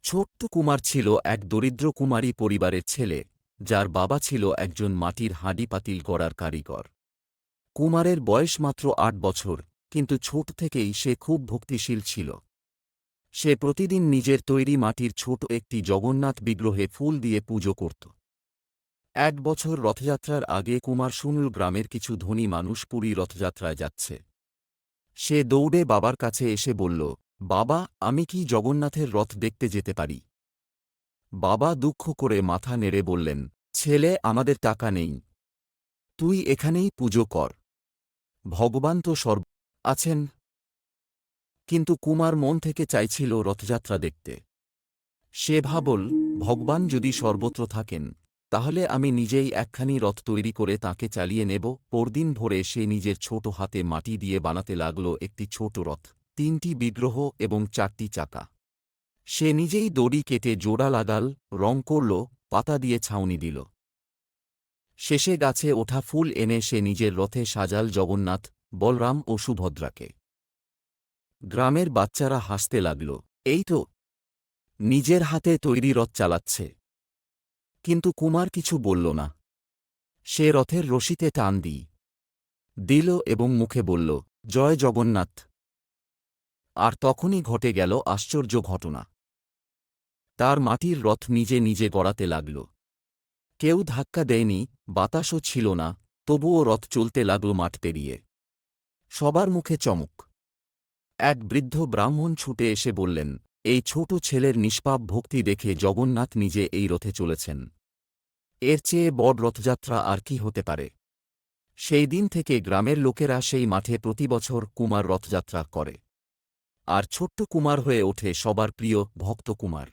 ছোট্ট কুমার ছিল এক দরিদ্র কুমারী পরিবারের ছেলে, যার বাবা ছিল একজন মাটির হাঁড়ি পাতিল গড়ার কারিগর। কুমারের বয়স মাত্র ৮ বছর, কিন্তু ছোট থেকেই সে খুব ভক্তিশীল ছিল। সে প্রতিদিন নিজের তৈরি মাটির ছোট একটি জগন্নাথ বিগ্রহে ফুল দিয়ে পুজো করত। এক বছর রথযাত্রার আগে কুমার শুনল গ্রামের কিছু ধনী মানুষ পুরী রথযাত্রায় যাচ্ছে। সে দৌড়ে বাবার কাছে এসে বলল, বাবা, আমি কি জগন্নাথের রথ দেখতে যেতে পারি? বাবা দুঃখ করে মাথা নেড়ে বললেন, ছেলে, আমাদের টাকা নেই। তুই এখানেই পুজো কর। ভগবান তো সর্ব আছেন। কিন্তু কুমার মন থেকে চাইছিল রথযাত্রা দেখতে। সে ভাবল, ভগবান যদি সর্বত্র থাকেন, তাহলে আমি নিজেই একখানি রথ তৈরি করে তাকে চালিয়ে নেব। পরদিন ভোরে সে নিজের ছোট হাতে মাটি দিয়ে বানাতে লাগল একটি ছোট রথ, ৩টি বিগ্রহ এবং ৪টি চাকা। সে নিজেই দড়ি কেটে জোড়া লাগাল, রং করল, পাতা দিয়ে ছাউনি দিল। শেষে গাছে ওঠা ফুল এনে সে নিজের রথে সাজাল জগন্নাথ, বলরাম ও সুভদ্রাকে। গ্রামের বাচ্চারা হাসতে লাগল, এই তো নিজের হাতে তৈরি রথ চালাচ্ছে। কিন্তু কুমার কিছু বলল না। সে রথের রশিতে টান দিল এবং মুখে বলল, জয় জগন্নাথ। আর তখনই ঘটে গেল আশ্চর্য ঘটনা। তার মাটির রথ নিজে নিজে গড়াতে লাগল। কেউ ধাক্কা দেয়নি, বাতাসও ছিল না, তবুও রথ চলতে লাগল মাঠ পেরিয়ে। সবার মুখে চমক। এক বৃদ্ধ ব্রাহ্মণ ছুটে এসে বললেন, এই ছোট ছেলের নিষ্পাপ ভক্তি দেখে জগন্নাথ নিজে এই রথে চলেছেন। এর চেয়ে বড় রথযাত্রা আর কি হতে পারে? সেই দিন থেকে গ্রামের লোকেরা সেই মাঠে প্রতিবছর কুমার রথযাত্রা করে। আর ছোট্ট কুমার হয়ে ওঠে সবার প্রিয় ভক্ত কুমার।